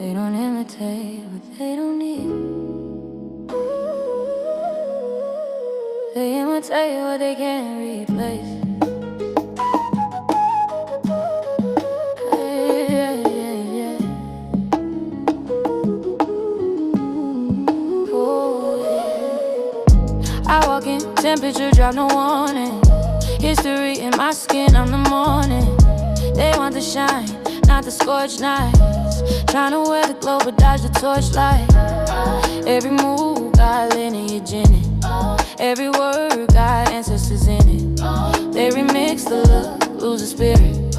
They don't imitate what they don't need. They imitate what they can't replace. Yeah, yeah, yeah. Oh, yeah. I walk in, temperature drop, no warning. History in my skin, I'm the morning. They want the shine, not the scorched nights. Tryna wear the glow but dodge the torchlight. Every move got lineage in it. Every word got ancestors in it. They remix the look, lose the spirit.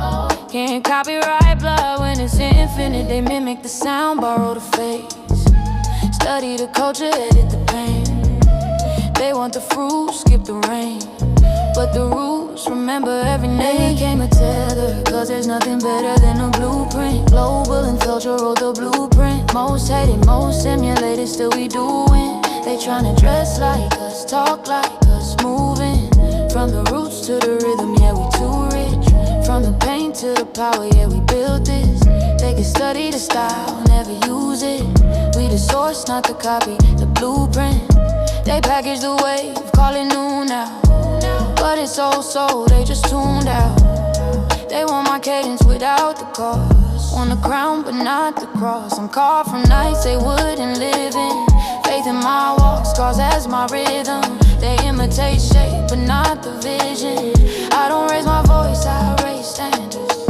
Can't copyright blood when it's infinite. They mimic the sound, borrow the face. Study the culture, edit the pain. They want the fruit, skip the rain. But the rules, remember every name. Came a tether, cause there's nothing better than a blueprint. Global and culture wrote the blueprint. Most hated, most simulated, still we doing. They tryna dress like us, talk like us, moving. From the roots to the rhythm, yeah, we too rich. From the pain to the power, yeah, we built this. They can study the style, never use it. We the source, not the copy, the blueprint. They package the wave, call it new now. But it's so, they just tuned out. They want my cadence without the cost. Want the crown but not the cross. I'm carved from nights they wouldn't live in. Faith in my walk, scars as my rhythm. They imitate shape but not the vision. I don't raise my voice, I raise standards.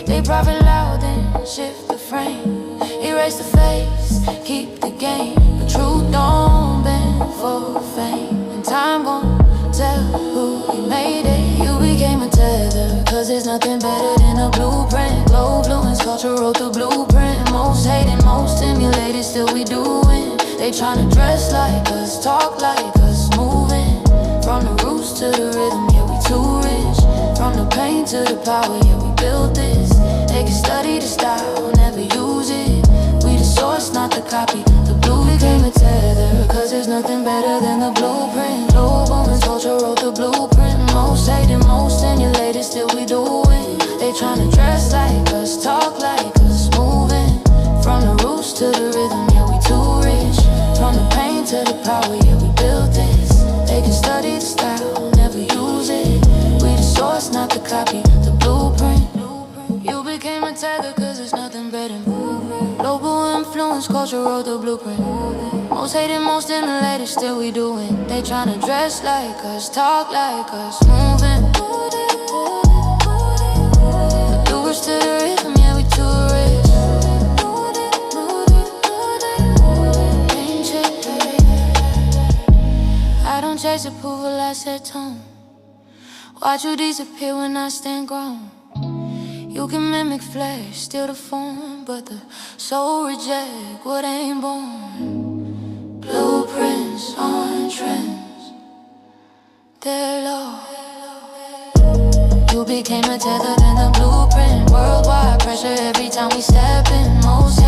They profit loud then shift the frame. Erase the face, keep the game. But truth don't bend for fame. And time gon' tell who you made it. You became a tether, cause there's nothing better than a blueprint. Glow, fluence, culture wrote the blueprint. Most hated, most stimulated, still we doing. They tryna dress like us, talk like us, moving. From the roots to the rhythm, yeah, we too rich. From the pain to the power, yeah, we built this. They can study the style, never use it. We the source, not the copy. The blue became a tether, cause there's nothing better than the blueprint. Global and culture wrote the blueprint. Most hated, most stimulated, still we doing. They tryna dress like us, talk like us, moving. From the roots to the rhythm, yeah, we too rich. From the pain to the power, yeah, we built this. They can study the style, never use it. We the source, not the copy, the blueprint. You became a tether, cause there's nothing better. Global influence, culture wrote the blueprint. Most hated, most stimulated, still we doing. They tryna dress like us, talk like us, moving. The doers to the rhythm, yeah, we too rich. I don't chase approval, I set tone. Watch you disappear when I stand grown. You can mimic flesh, steal the form, but the soul reject what ain't born. Blueprints on trends, they're low. You became a tether than the blueprint. Worldwide pressure every time we step in. Most